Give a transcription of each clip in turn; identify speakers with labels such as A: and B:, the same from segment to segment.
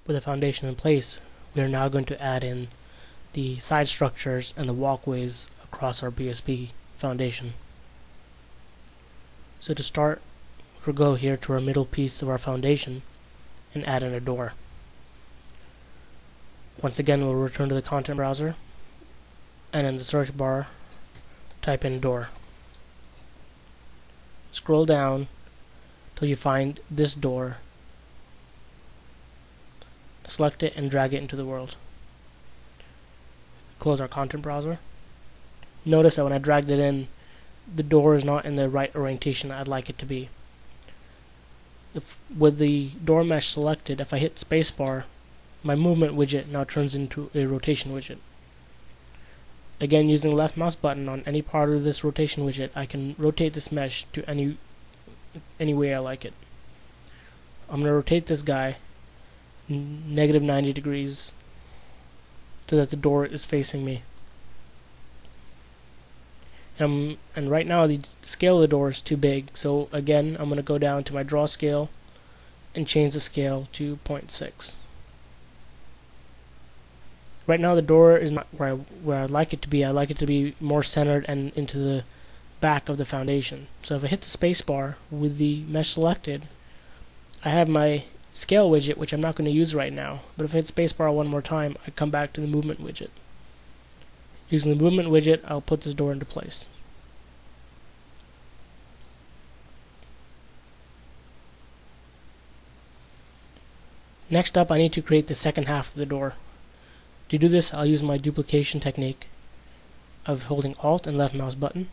A: With the foundation in place, we are now going to add in the side structures and the walkways across our BSP foundation. So to start, we'll go here to our middle piece of our foundation and add in a door. Once again, we'll return to the content browser, and in the search bar, type in door. Scroll down till you find this door. Select it and drag it into the world. Close our content browser. Notice that when I dragged it in, the door is not in the right orientation I'd like it to be. With the door mesh selected, if I hit spacebar, my movement widget now turns into a rotation widget. Again, using the left mouse button on any part of this rotation widget, I can rotate this mesh to any way I like it. I'm going to rotate this guy negative 90 degrees so that the door is facing me. And right now the scale of the door is too big, so again I'm going to go down to my draw scale and change the scale to 0.6. Right now the door is not where I'd like it to be. I'd like it to be more centered and into the back of the foundation. So if I hit the space bar with the mesh selected, I have my scale widget, which I'm not going to use right now, but if I hit spacebar one more time, I come back to the movement widget. Using the movement widget, I'll put this door into place. Next up, I need to create the second half of the door. To do this, I'll use my duplication technique of holding Alt and left mouse button.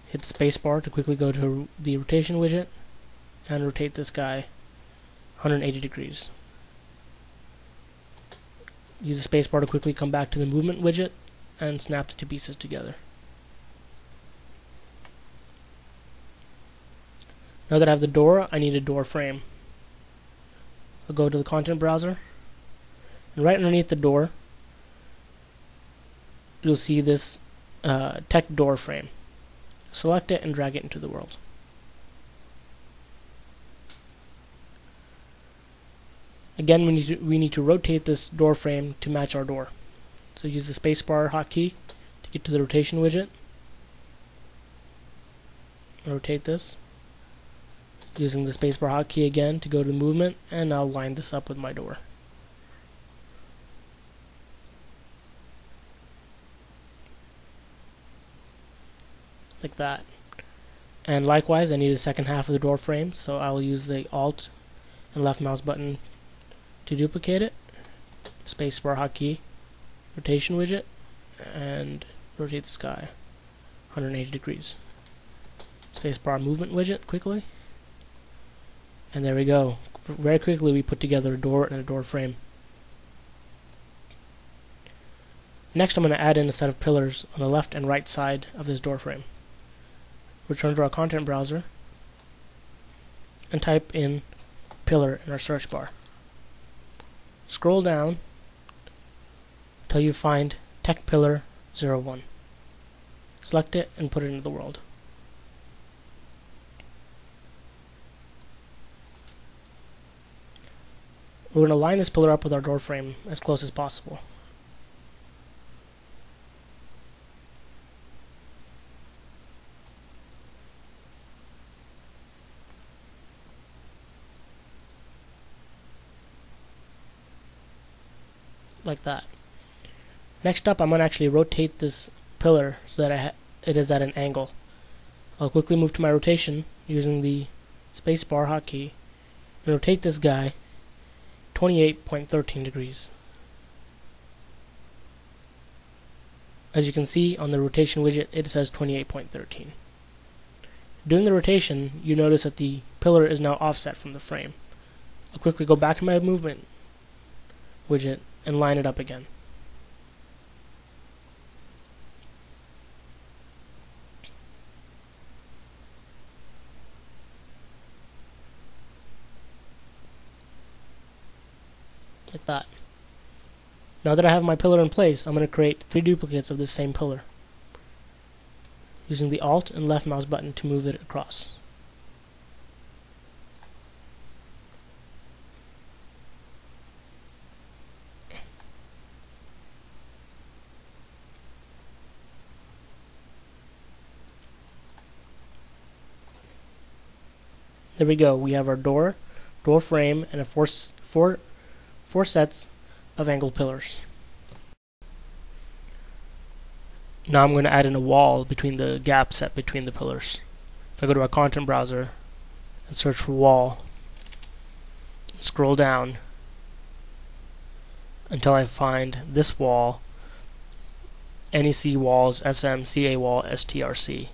A: Hit the spacebar to quickly go to the rotation widget and rotate this guy 180 degrees. Use the spacebar to quickly come back to the movement widget and snap the two pieces together. Now that I have the door, I need a door frame. I'll go to the content browser, and right underneath the door you'll see this tech door frame. Select it and drag it into the world. Again, we need to rotate this door frame to match our door. So use the spacebar hotkey to get to the rotation widget. Rotate this. Using the spacebar hotkey again to go to movement, and I'll line this up with my door. Like that. And likewise, I need a second half of the door frame, so I'll use the Alt and left mouse button to duplicate it, spacebar hotkey, rotation widget, and rotate the sky 180 degrees. Spacebar movement widget quickly, and there we go. Very quickly we put together a door and a door frame. Next I'm going to add in a set of pillars on the left and right side of this door frame. Return to our content browser and type in pillar in our search bar. Scroll down till you find Tech Pillar 01. Select it and put it into the world. We're going to line this pillar up with our door frame as close as possible. Like that. Next up, I'm going to actually rotate this pillar so that it is at an angle. I'll quickly move to my rotation using the spacebar hotkey and rotate this guy 28.13 degrees. As you can see on the rotation widget, it says 28.13. During the rotation, you notice that the pillar is now offset from the frame. I'll quickly go back to my movement widget and line it up again. Like that. Now that I have my pillar in place, I'm going to create 3 duplicates of this same pillar, using the Alt and left mouse button to move it across. There we go. We have our door frame, and four sets of angled pillars. Now I'm going to add in a wall between the gap set between the pillars. If I go to our content browser and search for wall, scroll down until I find this wall, NEC walls, SM, CA wall, STRC.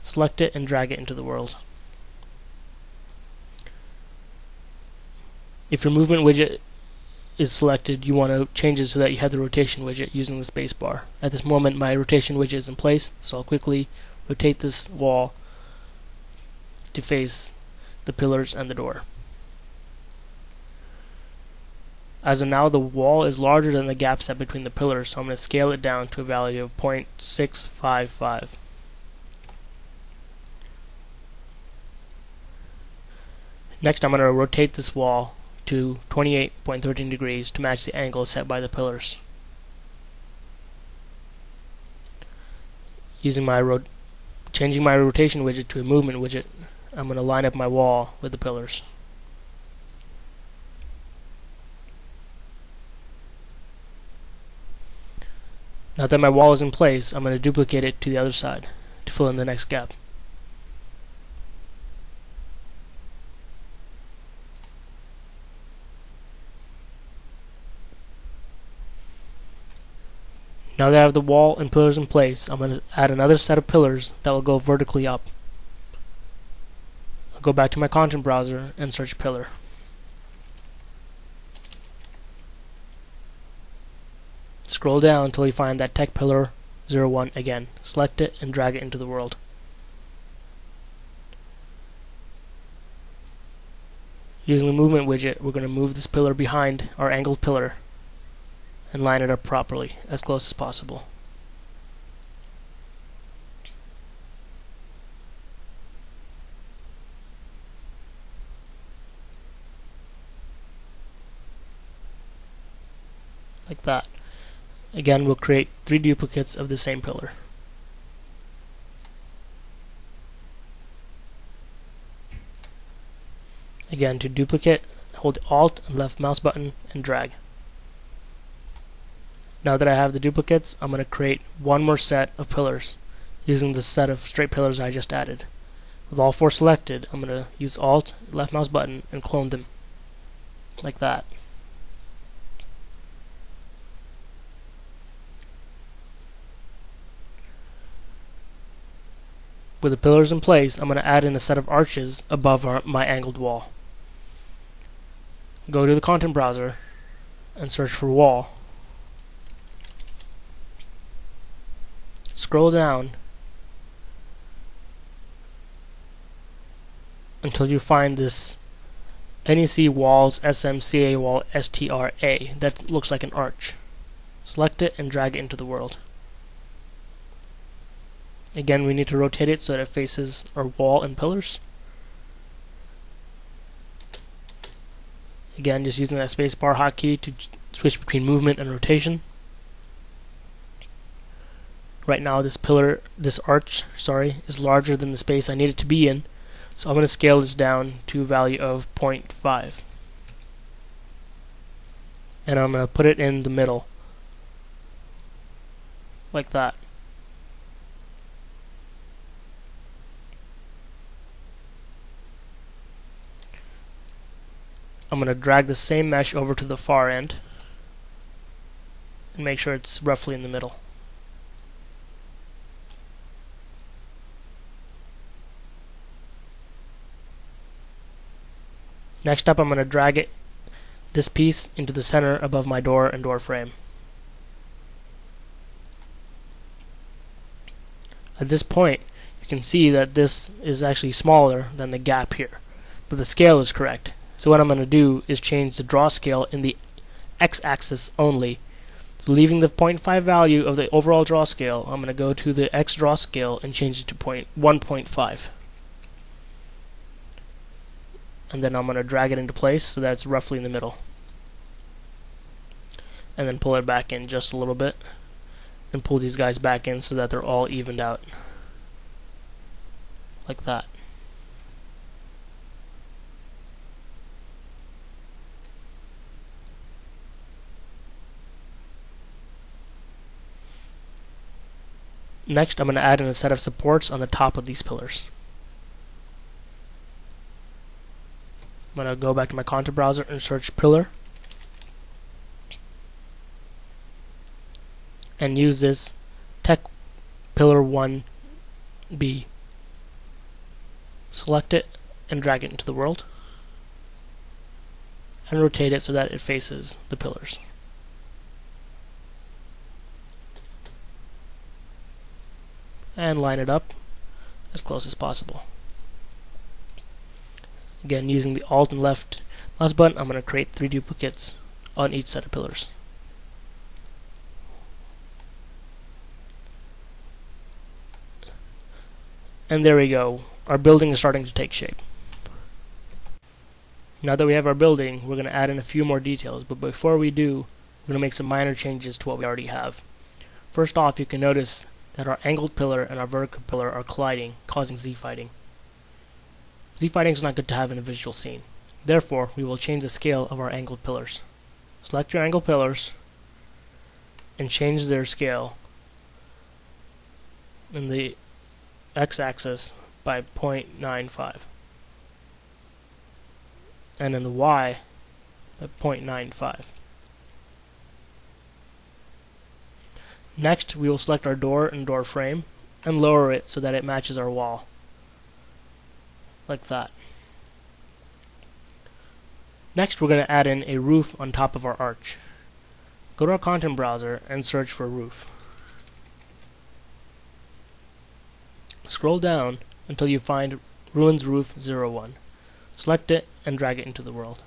A: Select it and drag it into the world. If your movement widget is selected, you want to change it so that you have the rotation widget using the space bar. At this moment my rotation widget is in place, so I'll quickly rotate this wall to face the pillars and the door. As of now, the wall is larger than the gap set between the pillars, so I'm going to scale it down to a value of 0.655. Next, I'm going to rotate this wall to 28.13 degrees to match the angle set by the pillars. Changing my rotation widget to a movement widget, I'm going to line up my wall with the pillars. Now that my wall is in place, I'm going to duplicate it to the other side to fill in the next gap. Now that I have the wall and pillars in place, I'm going to add another set of pillars that will go vertically up. I'll go back to my content browser and search pillar. Scroll down until you find that tech pillar 01 again. Select it and drag it into the world. Using the movement widget, we're going to move this pillar behind our angled pillar and line it up properly, as close as possible. Like that. Again, we'll create 3 duplicates of the same pillar. Again, to duplicate, hold Alt and left mouse button and drag. Now that I have the duplicates, I'm going to create one more set of pillars using the set of straight pillars I just added. With all 4 selected, I'm going to use Alt, left mouse button, and clone them. Like that. With the pillars in place, I'm going to add in a set of arches above my angled wall. Go to the content browser and search for wall. Scroll down until you find this NEC walls SMCA wall STRA that looks like an arch. Select it and drag it into the world. Again, we need to rotate it so that it faces our wall and pillars. Again, just using that spacebar hotkey to switch between movement and rotation. Right now this arch, is larger than the space I need it to be in, so I'm going to scale this down to a value of 0.5. And I'm going to put it in the middle, like that. I'm going to drag the same mesh over to the far end and make sure it's roughly in the middle. Next up, I'm going to drag this piece into the center above my door and door frame. At this point, you can see that this is actually smaller than the gap here, but the scale is correct. So what I'm going to do is change the draw scale in the x-axis only. So leaving the 0.5 value of the overall draw scale, I'm going to go to the x draw scale and change it to 1.5. And then I'm going to drag it into place so that it's roughly in the middle. And then pull it back in just a little bit. And pull these guys back in so that they're all evened out. Like that. Next, I'm going to add in a set of supports on the top of these pillars. I'm going to go back to my content browser and search pillar, and use this tech pillar 1B. Select it and drag it into the world, and rotate it so that it faces the pillars. And line it up as close as possible. Again, using the Alt and left mouse button, I'm going to create 3 duplicates on each set of pillars. And there we go. Our building is starting to take shape. Now that we have our building, we're going to add in a few more details, but before we do, we're going to make some minor changes to what we already have. First off, you can notice that our angled pillar and our vertical pillar are colliding, causing Z-fighting. Z-fighting is not good to have in a visual scene. Therefore, we will change the scale of our angled pillars. Select your angled pillars and change their scale in the x-axis by 0.95 and in the y by 0.95. Next, we will select our door and door frame and lower it so that it matches our wall, like that. Next, we're going to add in a roof on top of our arch. Go to our content browser and search for roof. Scroll down until you find Ruins Roof 01. Select it and drag it into the world.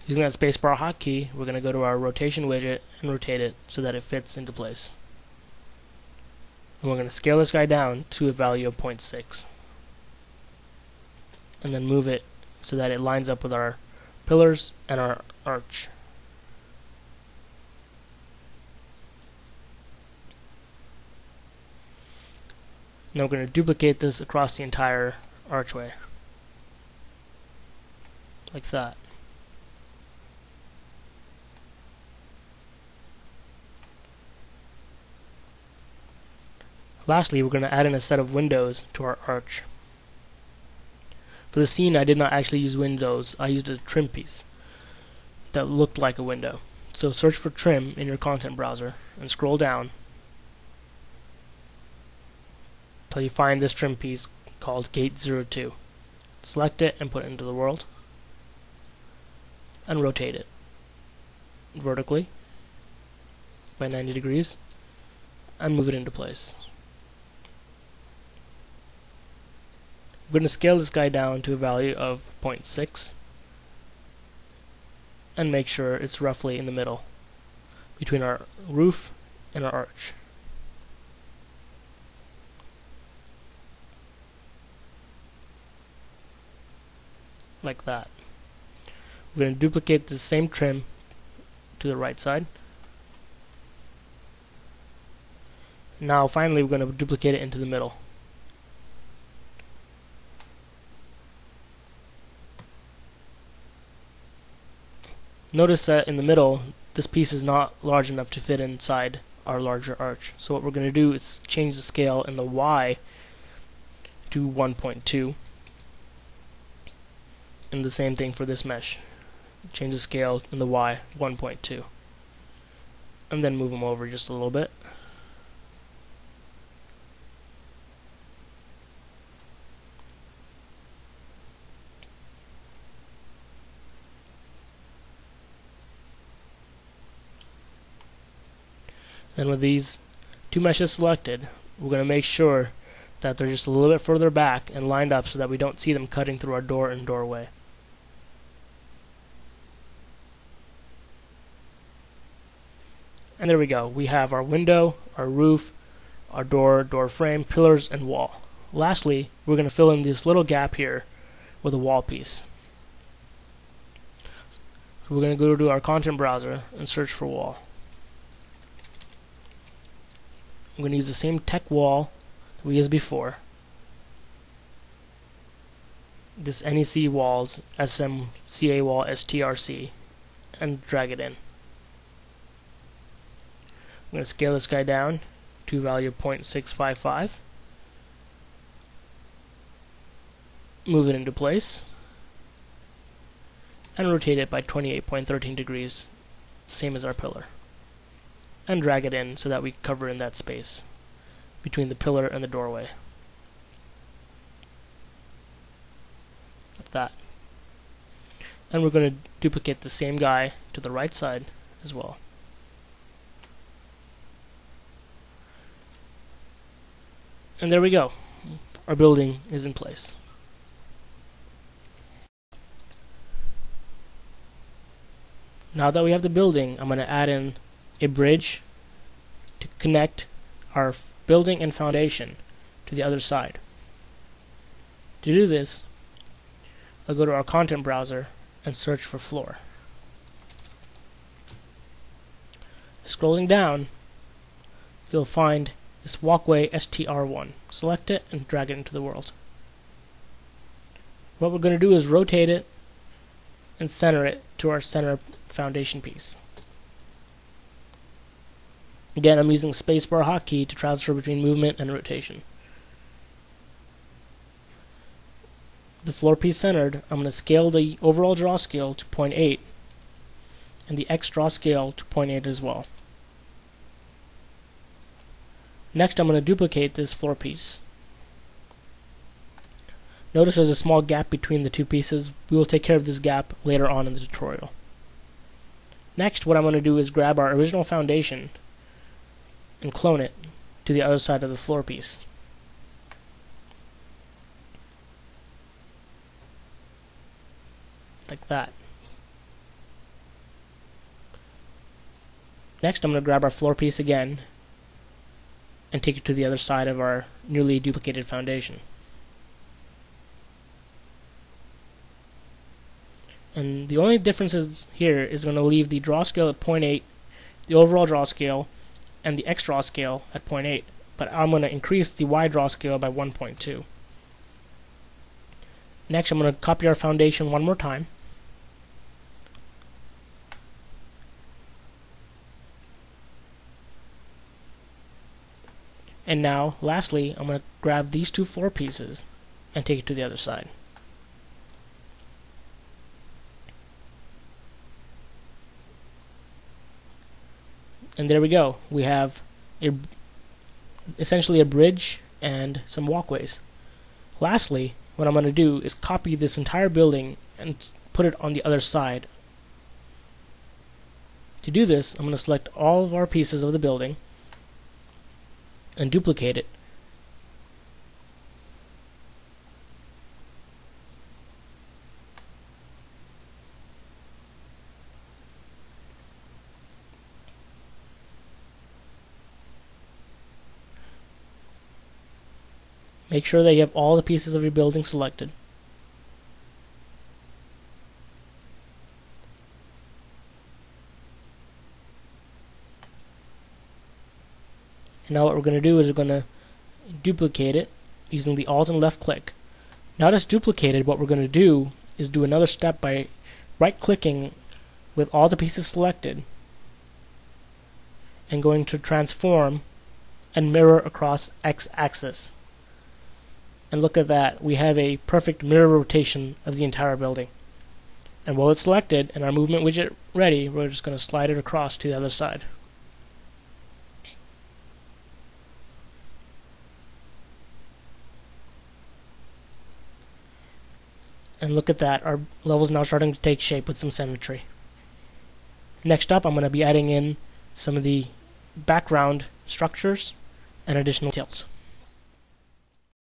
A: Using that spacebar hotkey, we're going to go to our rotation widget and rotate it so that it fits into place. And we're going to scale this guy down to a value of 0.6. And then move it so that it lines up with our pillars and our arch. Now we're going to duplicate this across the entire archway, like that. Lastly, we're going to add in a set of windows to our arch. For the scene, I did not actually use windows. I used a trim piece that looked like a window. So search for trim in your content browser and scroll down until you find this trim piece called Gate 02. Select it and put it into the world and rotate it vertically by 90 degrees and move it into place. We're going to scale this guy down to a value of 0.6 and make sure it's roughly in the middle between our roof and our arch. Like that. We're going to duplicate the same trim to the right side. Now finally we're going to duplicate it into the middle. Notice that in the middle, this piece is not large enough to fit inside our larger arch. So what we're going to do is change the scale in the Y to 1.2. And the same thing for this mesh. Change the scale in the Y 1.2. And then move them over just a little bit. And with these two meshes selected, we're going to make sure that they're just a little bit further back and lined up so that we don't see them cutting through our door and doorway. And there we go. We have our window, our roof, our door frame, pillars, and wall. Lastly, we're going to fill in this little gap here with a wall piece. So we're going to go to our content browser and search for wall. I'm going to use the same tech wall that we used before. This NEC walls, SMCA wall STRC, and drag it in. I'm going to scale this guy down to a value of 0.655. Move it into place and rotate it by 28.13 degrees, same as our pillar. And drag it in so that we cover in that space between the pillar and the doorway. Like that. And we're going to duplicate the same guy to the right side as well. And there we go. Our building is in place. Now that we have the building, I'm going to add in a bridge to connect our building and foundation to the other side. To do this, I'll go to our content browser and search for floor. Scrolling down, you'll find this walkway STR1. Select it and drag it into the world. What we're going to do is rotate it and center it to our center foundation piece. Again, I'm using spacebar hotkey to transfer between movement and rotation. The floor piece centered, I'm going to scale the overall draw scale to 0.8 and the X draw scale to 0.8 as well. Next, I'm going to duplicate this floor piece. Notice there's a small gap between the two pieces. We will take care of this gap later on in the tutorial. Next, what I'm going to do is grab our original foundation and clone it to the other side of the floor piece. Like that. Next, I'm going to grab our floor piece again and take it to the other side of our newly duplicated foundation. And the only differences here is going to leave the draw scale at 0.8, the overall draw scale, and the X draw scale at 0.8, but I'm going to increase the Y draw scale by 1.2. Next, I'm going to copy our foundation one more time. And now, lastly, I'm going to grab these two floor pieces and take it to the other side. And there we go. We have essentially a bridge and some walkways. Lastly, what I'm going to do is copy this entire building and put it on the other side. To do this, I'm going to select all of our pieces of the building and duplicate it. Make sure that you have all the pieces of your building selected. And now what we're going to do is we're going to duplicate it using the Alt and left click. Now that it's duplicated, what we're going to do is do another step by right-clicking with all the pieces selected and going to transform and mirror across X-axis. And look at that, we have a perfect mirror rotation of the entire building. And while it's selected and our movement widget ready, we're just going to slide it across to the other side. And look at that, our level is now starting to take shape with some symmetry. Next up, I'm going to be adding in some of the background structures and additional details.